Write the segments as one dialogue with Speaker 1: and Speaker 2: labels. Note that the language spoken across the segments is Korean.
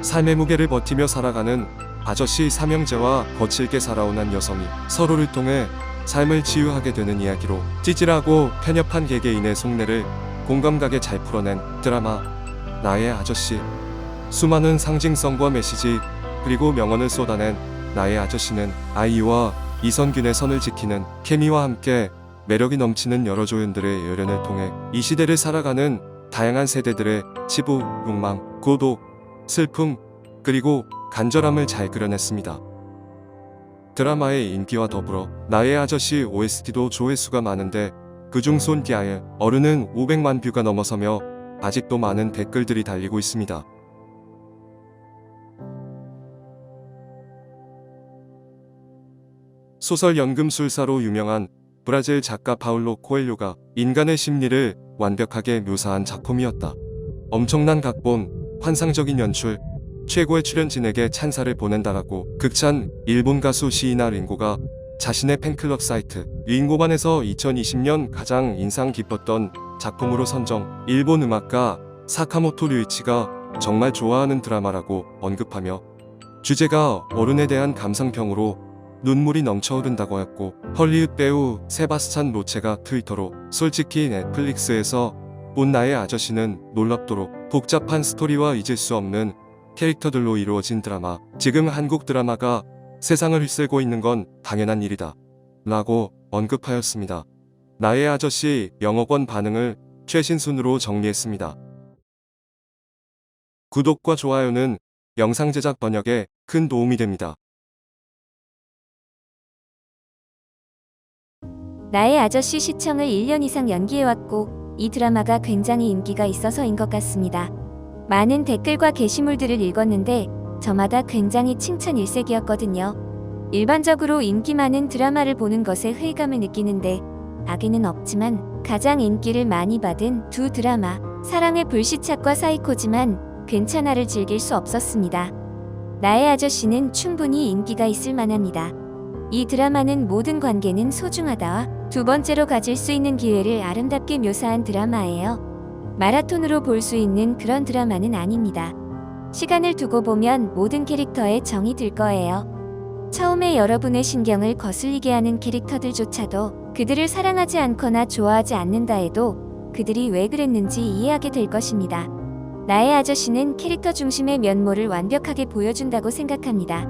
Speaker 1: 삶의 무게를 버티며 살아가는 아저씨 삼형제와 거칠게 살아온 한 여성이 서로를 통해 삶을 치유하게 되는 이야기로 찌질하고 편협한 개개인의 속내를 공감가게 잘 풀어낸 드라마 나의 아저씨. 수많은 상징성과 메시지 그리고 명언을 쏟아낸 나의 아저씨는 아이유와 이선균의 선을 지키는 케미와 함께 매력이 넘치는 여러 조연들의 열연을 통해 이 시대를 살아가는 다양한 세대들의 치부, 욕망, 고독, 슬픔, 그리고 간절함을 잘 그려냈습니다. 드라마의 인기와 더불어 나의 아저씨 OST도 조회수가 많은데 그중 손디아의 어른은 500만 뷰가 넘어서며 아직도 많은 댓글들이 달리고 있습니다. 소설 연금술사로 유명한 브라질 작가 파울로 코엘료가 인간의 심리를 완벽하게 묘사한 작품이었다. 엄청난 각본, 환상적인 연출, 최고의 출연진에게 찬사를 보낸다라고 극찬 일본 가수 시이나 링고가 자신의 팬클럽 사이트 링고반에서 2020년 가장 인상 깊었던 작품으로 선정, 일본 음악가 사카모토 류이치가 정말 좋아하는 드라마라고 언급하며 주제가 어른에 대한 감상평으로 눈물이 넘쳐흐른다고 했고, 헐리우드 배우 세바스찬 로체가 트위터로 솔직히 넷플릭스에서 본 나의 아저씨는 놀랍도록 복잡한 스토리와 잊을 수 없는 캐릭터들로 이루어진 드라마. 지금 한국 드라마가 세상을 휩쓸고 있는 건 당연한 일이다 라고 언급하였습니다. 나의 아저씨 영업원 반응을 최신 순으로 정리했습니다. 구독과 좋아요는 영상 제작 번역에 큰 도움이 됩니다.
Speaker 2: 나의 아저씨 시청을 1년 이상 연기해왔고 이 드라마가 굉장히 인기가 있어서인 것 같습니다. 많은 댓글과 게시물들을 읽었는데 저마다 굉장히 칭찬 일색이었거든요. 일반적으로 인기 많은 드라마를 보는 것에 회의감을 느끼는데 악의는 없지만 가장 인기를 많이 받은 두 드라마 사랑의 불시착과 사이코지만 괜찮아를 즐길 수 없었습니다. 나의 아저씨는 충분히 인기가 있을 만합니다. 이 드라마는 모든 관계는 소중하다와 두 번째로 가질 수 있는 기회를 아름답게 묘사한 드라마예요. 마라톤으로 볼 수 있는 그런 드라마는 아닙니다. 시간을 두고 보면 모든 캐릭터에 정이 들 거예요. 처음에 여러분의 신경을 거슬리게 하는 캐릭터들조차도 그들을 사랑하지 않거나 좋아하지 않는다 해도 그들이 왜 그랬는지 이해하게 될 것입니다. 나의 아저씨는 캐릭터 중심의 면모를 완벽하게 보여준다고 생각합니다.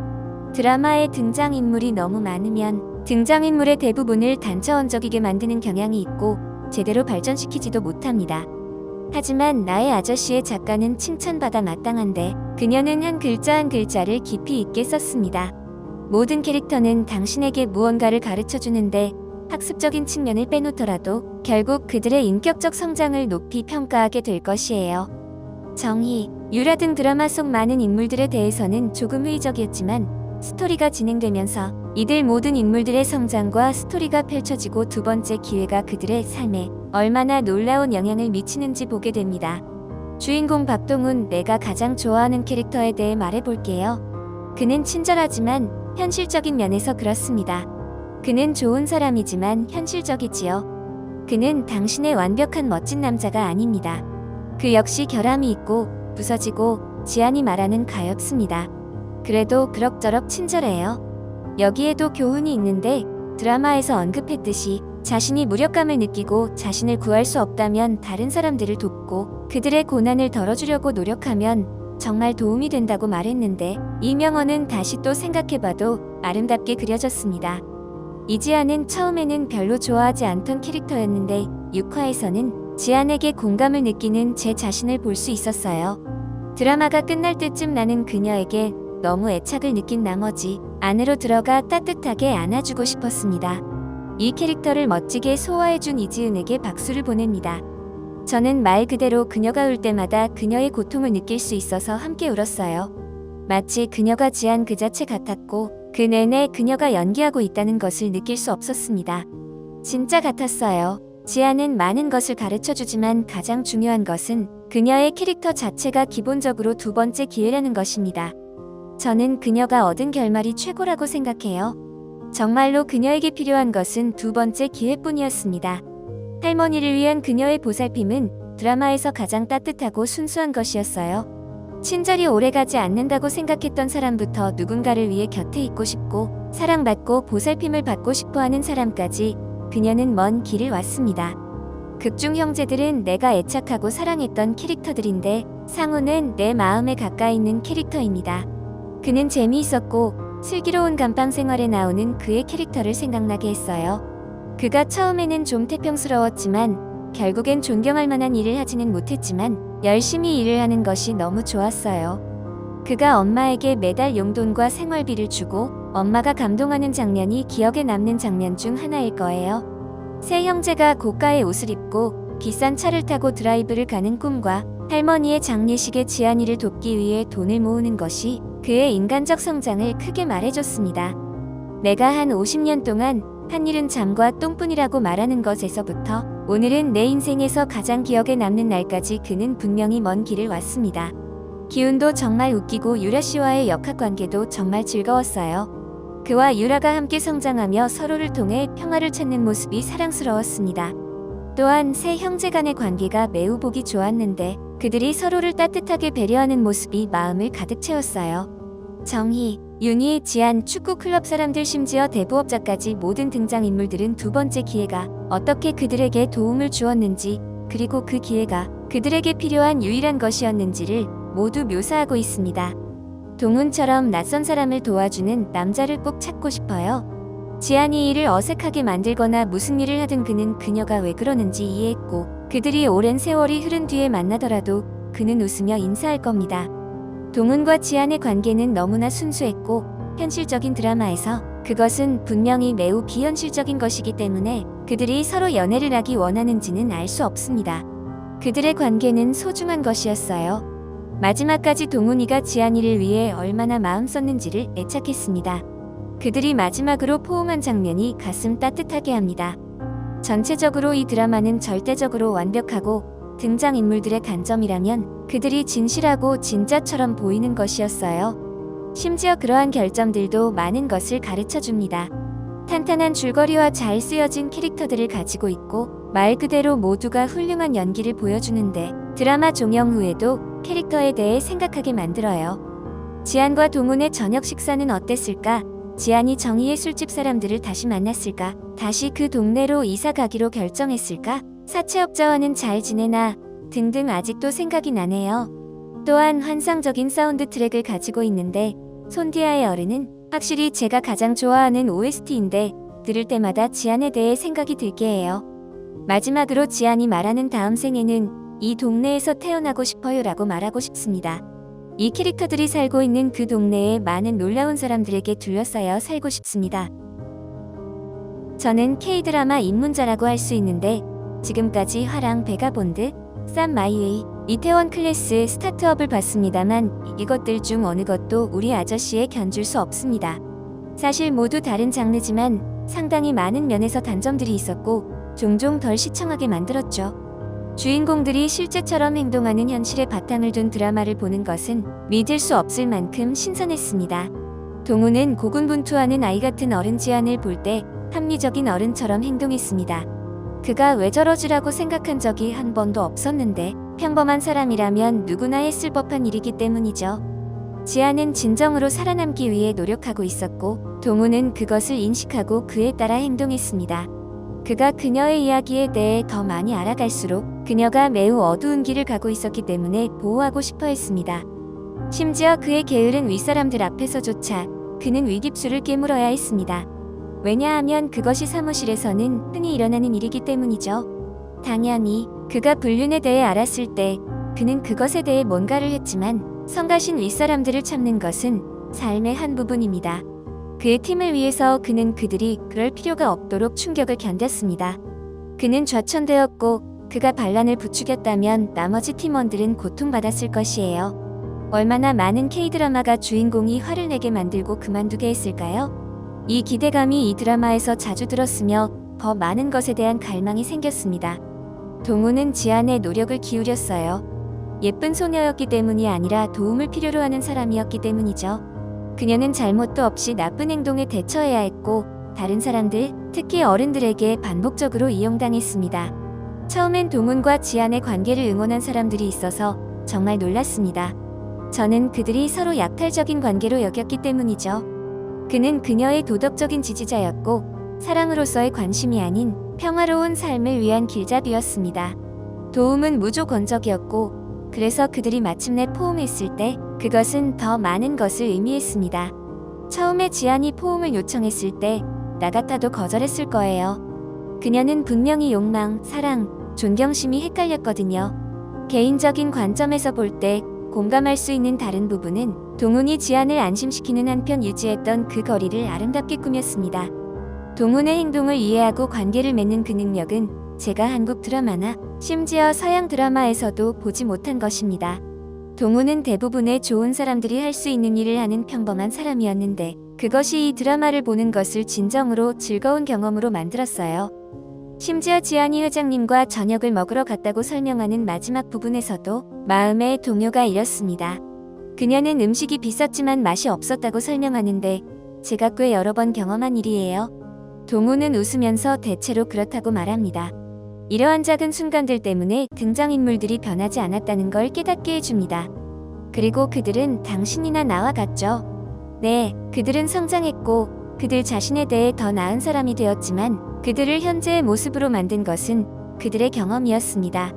Speaker 2: 드라마에 등장인물이 너무 많으면 등장인물의 대부분을 단차원적이게 만드는 경향이 있고 제대로 발전시키지도 못합니다. 하지만 나의 아저씨의 작가는 칭찬받아 마땅한데 그녀는 한 글자 한 글자를 깊이 있게 썼습니다. 모든 캐릭터는 당신에게 무언가를 가르쳐주는데 학습적인 측면을 빼놓더라도 결국 그들의 인격적 성장을 높이 평가하게 될 것이에요. 정희, 유라 등 드라마 속 많은 인물들에 대해서는 조금 회의적이었지만 스토리가 진행되면서 이들 모든 인물들의 성장과 스토리가 펼쳐지고 두 번째 기회가 그들의 삶에 얼마나 놀라운 영향을 미치는지 보게 됩니다. 주인공 박동훈, 내가 가장 좋아하는 캐릭터에 대해 말해볼게요. 그는 친절하지만 현실적인 면에서 그렇습니다. 그는 좋은 사람이지만 현실적이지요. 그는 당신의 완벽한 멋진 남자가 아닙니다. 그 역시 결함이 있고 부서지고 지안이 말하는 가엾습니다. 그래도 그럭저럭 친절해요. 여기에도 교훈이 있는데 드라마에서 언급했듯이 자신이 무력감을 느끼고 자신을 구할 수 없다면 다른 사람들을 돕고 그들의 고난을 덜어주려고 노력하면 정말 도움이 된다고 말했는데 이 명언은 다시 또 생각해봐도 아름답게 그려졌습니다. 이지아는 처음에는 별로 좋아하지 않던 캐릭터였는데 6화에서는 지안에게 공감을 느끼는 제 자신을 볼 수 있었어요. 드라마가 끝날 때쯤 나는 그녀에게 너무 애착을 느낀 나머지 안으로 들어가 따뜻하게 안아주고 싶었습니다. 이 캐릭터를 멋지게 소화해준 이지은에게 박수를 보냅니다. 저는 말 그대로 그녀가 울 때마다 그녀의 고통을 느낄 수 있어서 함께 울었어요. 마치 그녀가 지안 그 자체 같았고 그 내내 그녀가 연기하고 있다는 것을 느낄 수 없었습니다. 진짜 같았어요. 지안은 많은 것을 가르쳐주지만 가장 중요한 것은 그녀의 캐릭터 자체가 기본적으로 두 번째 기회라는 것입니다. 저는 그녀가 얻은 결말이 최고라고 생각해요. 정말로 그녀에게 필요한 것은 두 번째 기회뿐이었습니다. 할머니를 위한 그녀의 보살핌은 드라마에서 가장 따뜻하고 순수한 것이었어요. 친절이 오래가지 않는다고 생각했던 사람부터 누군가를 위해 곁에 있고 싶고 사랑받고 보살핌을 받고 싶어하는 사람까지 그녀는 먼 길을 왔습니다. 극중 형제들은 내가 애착하고 사랑했던 캐릭터들인데 상우는 내 마음에 가까이 있는 캐릭터입니다. 그는 재미있었고 슬기로운 감방 생활에 나오는 그의 캐릭터를 생각나게 했어요. 그가 처음에는 좀 태평스러웠지만 결국엔 존경할 만한 일을 하지는 못했지만 열심히 일을 하는 것이 너무 좋았어요. 그가 엄마에게 매달 용돈과 생활비를 주고 엄마가 감동하는 장면이 기억에 남는 장면 중 하나일 거예요. 세 형제가 고가의 옷을 입고 비싼 차를 타고 드라이브를 가는 꿈과 할머니의 장례식에 지안이를 돕기 위해 돈을 모으는 것이 그의 인간적 성장을 크게 말해줬습니다. 내가 한 50년 동안 한 일은 잠과 똥뿐이라고 말하는 것에서부터 오늘은 내 인생에서 가장 기억에 남는 날까지 그는 분명히 먼 길을 왔습니다. 기훈도 정말 웃기고 유라 씨와의 역학관계도 정말 즐거웠어요. 그와 유라가 함께 성장하며 서로를 통해 평화를 찾는 모습이 사랑스러웠습니다. 또한 세 형제 간의 관계가 매우 보기 좋았는데 그들이 서로를 따뜻하게 배려하는 모습이 마음을 가득 채웠어요. 정희, 윤희, 지안, 축구 클럽 사람들 심지어 대부업자까지 모든 등장인물들은 두 번째 기회가 어떻게 그들에게 도움을 주었는지 그리고 그 기회가 그들에게 필요한 유일한 것이었는지를 모두 묘사하고 있습니다. 동훈처럼 낯선 사람을 도와주는 남자를 꼭 찾고 싶어요. 지안이 일을 어색하게 만들거나 무슨 일을 하든 그는 그녀가 왜 그러는지 이해했고 그들이 오랜 세월이 흐른 뒤에 만나더라도 그는 웃으며 인사할 겁니다. 동훈과 지안의 관계는 너무나 순수했고 현실적인 드라마에서 그것은 분명히 매우 비현실적인 것이기 때문에 그들이 서로 연애를 하기 원하는지는 알 수 없습니다. 그들의 관계는 소중한 것이었어요. 마지막까지 동훈이가 지안이를 위해 얼마나 마음 썼는지를 애착했습니다. 그들이 마지막으로 포옹한 장면이 가슴 따뜻하게 합니다. 전체적으로 이 드라마는 절대적으로 완벽하고 등장인물들의 단점이라면 그들이 진실하고 진짜처럼 보이는 것이었어요. 심지어 그러한 결점들도 많은 것을 가르쳐줍니다. 탄탄한 줄거리와 잘 쓰여진 캐릭터들을 가지고 있고 말 그대로 모두가 훌륭한 연기를 보여주는데 드라마 종영 후에도 캐릭터에 대해 생각하게 만들어요. 지안과 동훈의 저녁 식사는 어땠을까? 지안이 정희의 술집 사람들을 다시 만났을까? 다시 그 동네로 이사 가기로 결정했을까? 사채업자와는 잘 지내나? 등등 아직도 생각이 나네요. 또한 환상적인 사운드 트랙을 가지고 있는데 손디아의 어른은 확실히 제가 가장 좋아하는 OST인데 들을 때마다 지안에 대해 생각이 들게 해요. 마지막으로 지안이 말하는 다음 생에는 이 동네에서 태어나고 싶어요 라고 말하고 싶습니다. 이 캐릭터들이 살고 있는 그 동네에 많은 놀라운 사람들에게 둘러싸여 살고 싶습니다. 저는 K-드라마 입문자라고 할 수 있는데 지금까지 화랑, 베가본드, 쌈 마이웨이, 이태원 클래스, 스타트업을 봤습니다만 이것들 중 어느 것도 우리 아저씨에 견줄 수 없습니다. 사실 모두 다른 장르지만 상당히 많은 면에서 단점들이 있었고 종종 덜 시청하게 만들었죠. 주인공들이 실제처럼 행동하는 현실에 바탕을 둔 드라마를 보는 것은 믿을 수 없을 만큼 신선했습니다. 동훈은 고군분투하는 아이 같은 어른 지안을 볼 때 합리적인 어른처럼 행동했습니다. 그가 왜 저러지라고 생각한 적이 한 번도 없었는데 평범한 사람이라면 누구나 했을 법한 일이기 때문이죠. 지안은 진정으로 살아남기 위해 노력하고 있었고 동훈은 그것을 인식하고 그에 따라 행동했습니다. 그가 그녀의 이야기에 대해 더 많이 알아갈수록 그녀가 매우 어두운 길을 가고 있었기 때문에 보호하고 싶어 했습니다. 심지어 그의 게으른 윗사람들 앞에서조차 그는 위깁수를 깨물어야 했습니다. 왜냐하면 그것이 사무실에서는 흔히 일어나는 일이기 때문이죠. 당연히 그가 불륜에 대해 알았을 때 그는 그것에 대해 뭔가를 했지만 성가신 윗사람들을 참는 것은 삶의 한 부분입니다. 그의 팀을 위해서 그는 그들이 그럴 필요가 없도록 충격을 견뎠습니다. 그는 좌천되었고 그가 반란을 부추겼다면 나머지 팀원들은 고통받았을 것이에요. 얼마나 많은 K-드라마가 주인공이 화를 내게 만들고 그만두게 했을까요? 이 기대감이 이 드라마에서 자주 들었으며 더 많은 것에 대한 갈망이 생겼습니다. 동훈은 지안의 노력을 기울였어요. 예쁜 소녀였기 때문이 아니라 도움을 필요로 하는 사람이었기 때문이죠. 그녀는 잘못도 없이 나쁜 행동에 대처해야 했고 다른 사람들, 특히 어른들에게 반복적으로 이용당했습니다. 처음엔 동훈과 지안의 관계를 응원한 사람들이 있어서 정말 놀랐습니다. 저는 그들이 서로 약탈적인 관계로 여겼기 때문이죠. 그는 그녀의 도덕적인 지지자였고 사랑으로서의 관심이 아닌 평화로운 삶을 위한 길잡이였습니다. 도움은 무조건적이었고 그래서 그들이 마침내 포옹했을 때 그것은 더 많은 것을 의미했습니다. 처음에 지안이 포옹을 요청했을 때 나 같아도 거절했을 거예요. 그녀는 분명히 욕망, 사랑, 존경심이 헷갈렸거든요. 개인적인 관점에서 볼 때 공감할 수 있는 다른 부분은 동훈이 지안을 안심시키는 한편 유지했던 그 거리를 아름답게 꾸몄습니다. 동훈의 행동을 이해하고 관계를 맺는 그 능력은 제가 한국 드라마나 심지어 서양 드라마에서도 보지 못한 것입니다. 동훈은 대부분의 좋은 사람들이 할 수 있는 일을 하는 평범한 사람이었는데 그것이 이 드라마를 보는 것을 진정으로 즐거운 경험으로 만들었어요. 심지어 지안이 회장님과 저녁을 먹으러 갔다고 설명하는 마지막 부분에서도 마음의 동요가 일었습니다. 그녀는 음식이 비쌌지만 맛이 없었다고 설명하는데 제가 꽤 여러 번 경험한 일이에요. 동훈은 웃으면서 대체로 그렇다고 말합니다. 이러한 작은 순간들 때문에 등장인물들이 변하지 않았다는 걸 깨닫게 해줍니다. 그리고 그들은 당신이나 나와 같죠. 네, 그들은 성장했고 그들 자신에 대해 더 나은 사람이 되었지만 그들을 현재의 모습으로 만든 것은 그들의 경험이었습니다.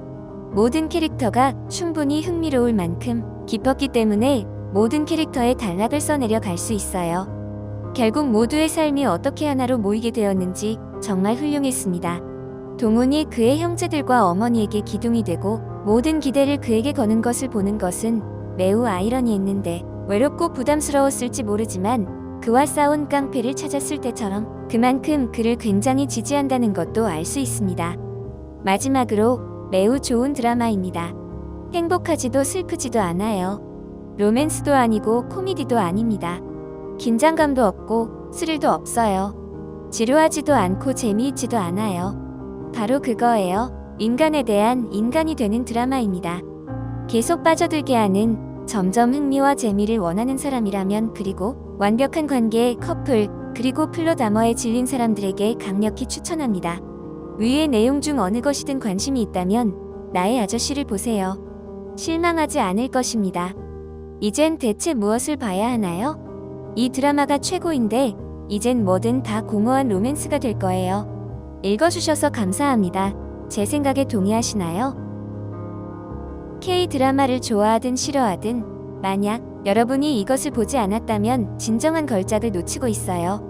Speaker 2: 모든 캐릭터가 충분히 흥미로울 만큼 깊었기 때문에 모든 캐릭터의 단락을 써내려 갈 수 있어요. 결국 모두의 삶이 어떻게 하나로 모이게 되었는지 정말 훌륭했습니다. 동훈이 그의 형제들과 어머니에게 기둥이 되고 모든 기대를 그에게 거는 것을 보는 것은 매우 아이러니했는데 외롭고 부담스러웠을지 모르지만 그와 싸운 깡패를 찾았을 때처럼 그만큼 그를 굉장히 지지한다는 것도 알 수 있습니다. 마지막으로 매우 좋은 드라마입니다. 행복하지도 슬프지도 않아요. 로맨스도 아니고 코미디도 아닙니다. 긴장감도 없고 스릴도 없어요. 지루하지도 않고 재미있지도 않아요. 바로 그거예요. 인간에 대한 인간이 되는 드라마입니다. 계속 빠져들게 하는 점점 흥미와 재미를 원하는 사람이라면 그리고 완벽한 관계, 커플, 그리고 플롯 아머에 질린 사람들에게 강력히 추천합니다. 위의 내용 중 어느 것이든 관심이 있다면 나의 아저씨를 보세요. 실망하지 않을 것입니다. 이젠 대체 무엇을 봐야 하나요? 이 드라마가 최고인데 이젠 뭐든 다 공허한 로맨스가 될 거예요. 읽어주셔서 감사합니다. 제 생각에 동의하시나요? K-드라마를 좋아하든 싫어하든 만약 여러분이 이것을 보지 않았다면 진정한 걸작을 놓치고 있어요.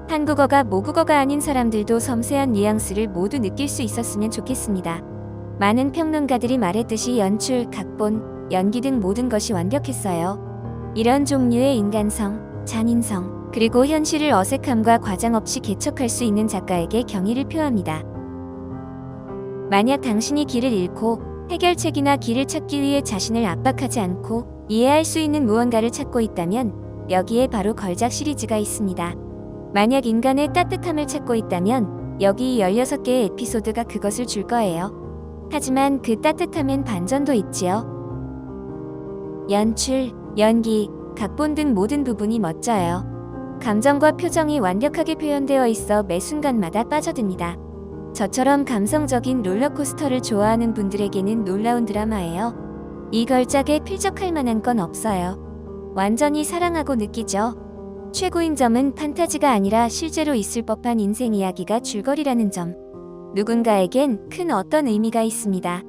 Speaker 2: 한국어가 모국어가 아닌 사람들도 섬세한 뉘앙스를 모두 느낄 수 있었으면 좋겠습니다. 많은 평론가들이 말했듯이 연출, 각본, 연기 등 모든 것이 완벽했어요. 이런 종류의 인간성, 잔인성, 그리고 현실을 어색함과 과장 없이 개척할 수 있는 작가에게 경의를 표합니다. 만약 당신이 길을 잃고 해결책이나 길을 찾기 위해 자신을 압박하지 않고 이해할 수 있는 무언가를 찾고 있다면 여기에 바로 걸작 시리즈가 있습니다. 만약 인간의 따뜻함을 찾고 있다면 여기 16개의 에피소드가 그것을 줄 거예요. 하지만 그 따뜻함엔 반전도 있지요. 연출, 연기, 각본 등 모든 부분이 멋져요. 감정과 표정이 완벽하게 표현되어 있어 매 순간마다 빠져듭니다. 저처럼 감성적인 롤러코스터를 좋아하는 분들에게는 놀라운 드라마예요. 이 걸작에 필적할 만한 건 없어요. 완전히 사랑하고 느끼죠. 최고인 점은 판타지가 아니라 실제로 있을 법한 인생 이야기가 줄거리라는 점. 누군가에겐 큰 어떤 의미가 있습니다.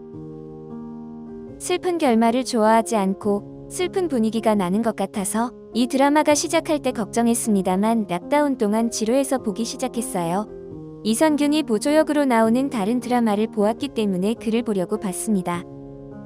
Speaker 2: 슬픈 결말을 좋아하지 않고 슬픈 분위기가 나는 것 같아서 이 드라마가 시작할 때 걱정했습니다만 락다운 동안 지루해서 보기 시작했어요. 이선균이 보조역으로 나오는 다른 드라마를 보았기 때문에 그를 보려고 봤습니다.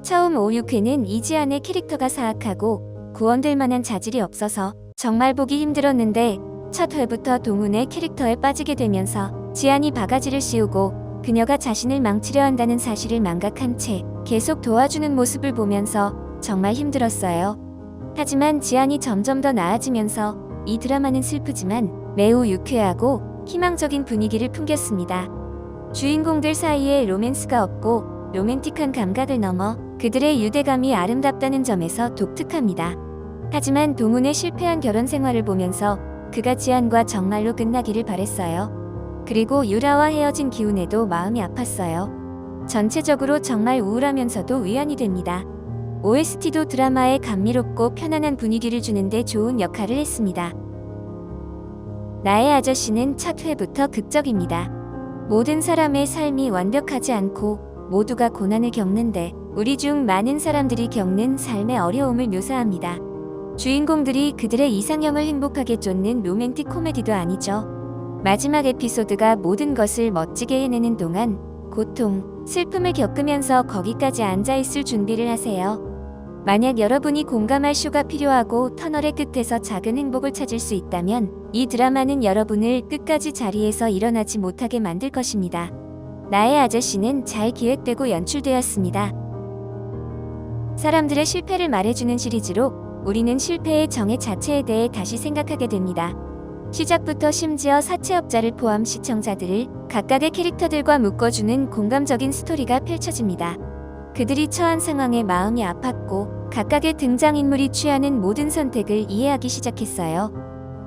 Speaker 2: 처음 5, 6회는 이지안의 캐릭터가 사악하고 구원될 만한 자질이 없어서 정말 보기 힘들었는데 첫 회부터 동훈의 캐릭터에 빠지게 되면서 지안이 바가지를 씌우고 그녀가 자신을 망치려 한다는 사실을 망각한 채 계속 도와주는 모습을 보면서 정말 힘들었어요. 하지만 지안이 점점 더 나아지면서 이 드라마는 슬프지만 매우 유쾌하고 희망적인 분위기를 풍겼습니다. 주인공들 사이에 로맨스가 없고 로맨틱한 감각을 넘어 그들의 유대감이 아름답다는 점에서 독특합니다. 하지만 동훈의 실패한 결혼 생활을 보면서 그가 지안과 정말로 끝나기를 바랬어요. 그리고 유라와 헤어진 기훈에도 마음이 아팠어요. 전체적으로 정말 우울하면서도 위안이 됩니다. OST도 드라마에 감미롭고 편안한 분위기를 주는데 좋은 역할을 했습니다. 나의 아저씨는 첫 회부터 극적입니다. 모든 사람의 삶이 완벽하지 않고 모두가 고난을 겪는데 우리 중 많은 사람들이 겪는 삶의 어려움을 묘사합니다. 주인공들이 그들의 이상형을 행복하게 쫓는 로맨틱 코미디도 아니죠. 마지막 에피소드가 모든 것을 멋지게 해내는 동안 고통, 슬픔을 겪으면서 거기까지 앉아있을 준비를 하세요. 만약 여러분이 공감할 쇼가 필요하고 터널의 끝에서 작은 행복을 찾을 수 있다면 이 드라마는 여러분을 끝까지 자리에서 일어나지 못하게 만들 것입니다. 나의 아저씨는 잘 기획되고 연출되었습니다. 사람들의 실패를 말해주는 시리즈로 우리는 실패의 정의 자체에 대해 다시 생각하게 됩니다. 시작부터 심지어 사채업자를 포함 시청자들을 각각의 캐릭터들과 묶어주는 공감적인 스토리가 펼쳐집니다. 그들이 처한 상황에 마음이 아팠고 각각의 등장인물이 취하는 모든 선택을 이해하기 시작했어요.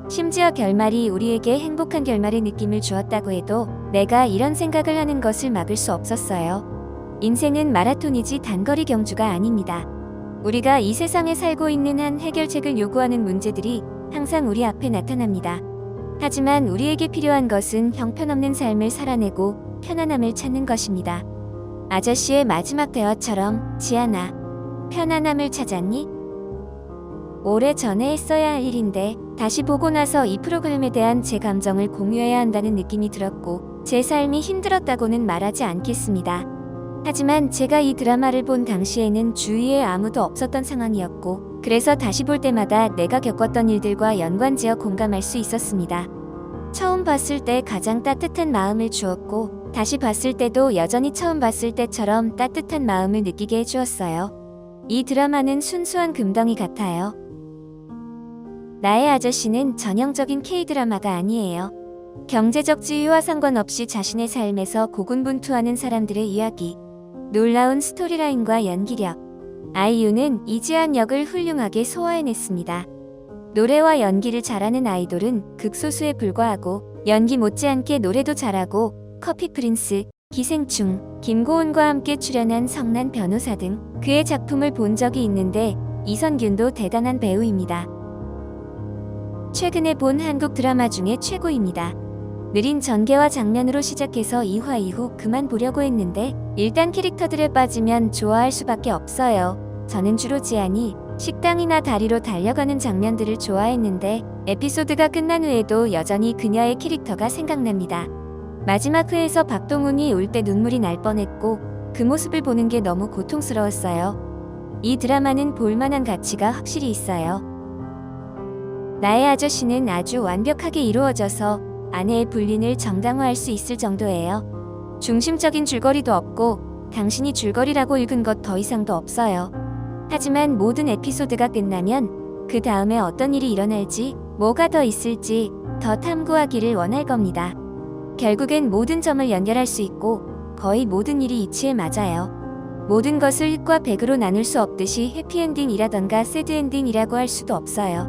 Speaker 2: 심지어 결말이 우리에게 행복한 결말의 느낌을 주었다고 해도 내가 이런 생각을 하는 것을 막을 수 없었어요. 인생은 마라톤이지 단거리 경주가 아닙니다. 우리가 이 세상에 살고 있는 한 해결책을 요구하는 문제들이 항상 우리 앞에 나타납니다. 하지만 우리에게 필요한 것은 형편없는 삶을 살아내고 편안함을 찾는 것입니다. 아저씨의 마지막 대화처럼 지아나, 편안함을 찾았니? 오래전에 했어야 할 일인데 다시 보고 나서 이 프로그램에 대한 제 감정을 공유해야 한다는 느낌이 들었고 제 삶이 힘들었다고는 말하지 않겠습니다. 하지만 제가 이 드라마를 본 당시에는 주위에 아무도 없었던 상황이었고 그래서 다시 볼 때마다 내가 겪었던 일들과 연관지어 공감할 수 있었습니다. 처음 봤을 때 가장 따뜻한 마음을 주었고 다시 봤을 때도 여전히 처음 봤을 때처럼 따뜻한 마음을 느끼게 해주었어요. 이 드라마는 순수한 금덩이 같아요. 나의 아저씨는 전형적인 K-드라마가 아니에요. 경제적 지위와 상관없이 자신의 삶에서 고군분투하는 사람들의 이야기, 놀라운 스토리라인과 연기력, 아이유는 이지한 역을 훌륭하게 소화해냈습니다. 노래와 연기를 잘하는 아이돌은 극소수에 불과하고 연기 못지않게 노래도 잘하고 커피 프린스, 기생충, 김고은과 함께 출연한 성난 변호사 등 그의 작품을 본 적이 있는데 이선균도 대단한 배우입니다. 최근에 본 한국 드라마 중에 최고입니다. 느린 전개와 장면으로 시작해서 2화 이후 그만 보려고 했는데 일단 캐릭터들에 빠지면 좋아할 수밖에 없어요. 저는 주로 지안이 식당이나 다리로 달려가는 장면들을 좋아했는데 에피소드가 끝난 후에도 여전히 그녀의 캐릭터가 생각납니다. 마지막 회에서 박동훈이 울 때 눈물이 날 뻔했고 그 모습을 보는 게 너무 고통스러웠어요. 이 드라마는 볼만한 가치가 확실히 있어요. 나의 아저씨는 아주 완벽하게 이루어져서 아내의 불륜을 정당화할 수 있을 정도예요. 중심적인 줄거리도 없고 당신이 줄거리라고 읽은 것 더 이상도 없어요. 하지만 모든 에피소드가 끝나면 그 다음에 어떤 일이 일어날지, 뭐가 더 있을지 더 탐구하기를 원할 겁니다. 결국엔 모든 점을 연결할 수 있고 거의 모든 일이 이치에 맞아요. 모든 것을 흑과 백으로 나눌 수 없듯이 해피엔딩이라던가 새드엔딩이라고 할 수도 없어요.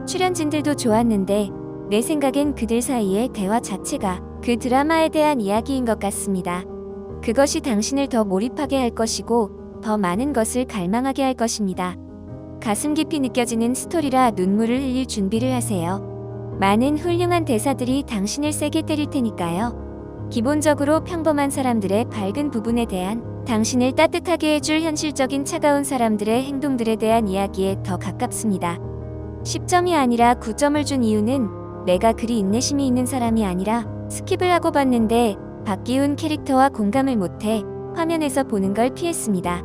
Speaker 2: 출연진들도 좋았는데 내 생각엔 그들 사이의 대화 자체가 그 드라마에 대한 이야기인 것 같습니다. 그것이 당신을 더 몰입하게 할 것이고 더 많은 것을 갈망하게 할 것입니다. 가슴 깊이 느껴지는 스토리라 눈물을 흘릴 준비를 하세요. 많은 훌륭한 대사들이 당신을 세게 때릴 테니까요. 기본적으로 평범한 사람들의 밝은 부분에 대한 당신을 따뜻하게 해줄 현실적인 차가운 사람들의 행동들에 대한 이야기에 더 가깝습니다. 10점이 아니라 9점을 준 이유는 내가 그리 인내심이 있는 사람이 아니라 스킵을 하고 봤는데 박기훈 캐릭터와 공감을 못해 화면에서 보는 걸 피했습니다.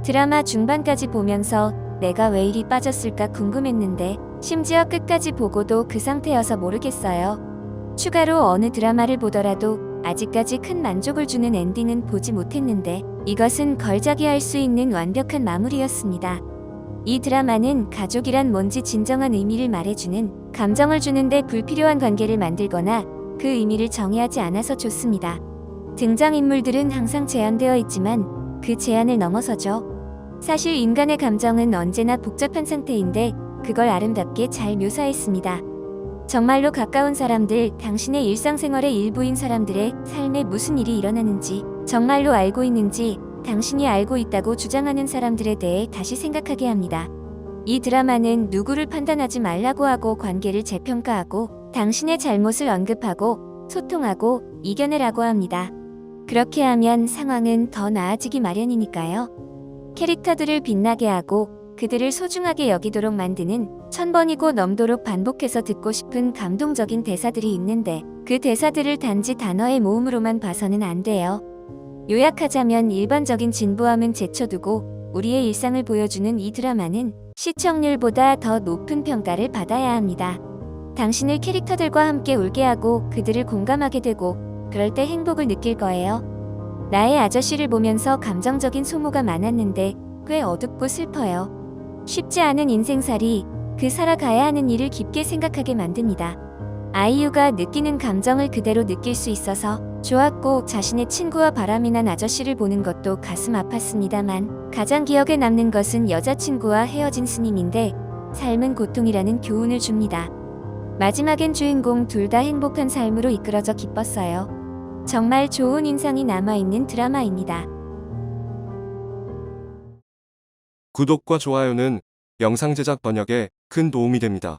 Speaker 2: 드라마 중반까지 보면서 내가 왜 이리 빠졌을까 궁금했는데 심지어 끝까지 보고도 그 상태여서 모르겠어요. 추가로 어느 드라마를 보더라도 아직까지 큰 만족을 주는 엔딩은 보지 못했는데 이것은 걸작이 할 수 있는 완벽한 마무리였습니다. 이 드라마는 가족이란 뭔지 진정한 의미를 말해주는, 감정을 주는데 불필요한 관계를 만들거나 그 의미를 정의하지 않아서 좋습니다. 등장인물들은 항상 제한되어 있지만 그 제한을 넘어서죠. 사실 인간의 감정은 언제나 복잡한 상태인데 그걸 아름답게 잘 묘사했습니다. 정말로 가까운 사람들, 당신의 일상생활의 일부인 사람들의 삶에 무슨 일이 일어나는지 정말로 알고 있는지 당신이 알고 있다고 주장하는 사람들에 대해 다시 생각하게 합니다. 이 드라마는 누구를 판단하지 말라고 하고 관계를 재평가하고 당신의 잘못을 언급하고 소통하고 이겨내라고 합니다. 그렇게 하면 상황은 더 나아지기 마련이니까요. 캐릭터들을 빛나게 하고 그들을 소중하게 여기도록 만드는 1000번이고 넘도록 반복해서 듣고 싶은 감동적인 대사들이 있는데 그 대사들을 단지 단어의 모음으로만 봐서는 안 돼요. 요약하자면 일반적인 진부함은 제쳐두고 우리의 일상을 보여주는 이 드라마는 시청률보다 더 높은 평가를 받아야 합니다. 당신을 캐릭터들과 함께 울게 하고 그들을 공감하게 되고 그럴 때 행복을 느낄 거예요. 나의 아저씨를 보면서 감정적인 소모가 많았는데 꽤 어둡고 슬퍼요. 쉽지 않은 인생살이 그 살아가야 하는 일을 깊게 생각하게 만듭니다. 아이유가 느끼는 감정을 그대로 느낄 수 있어서 좋았고 자신의 친구와 바람이 난 아저씨를 보는 것도 가슴 아팠습니다만 가장 기억에 남는 것은 여자친구와 헤어진 스님인데 삶은 고통이라는 교훈을 줍니다. 마지막엔 주인공 둘 다 행복한 삶으로 이끌어져 기뻤어요. 정말 좋은 인상이 남아있는 드라마입니다.
Speaker 1: 구독과 좋아요는 영상 제작 번역에 큰 도움이 됩니다.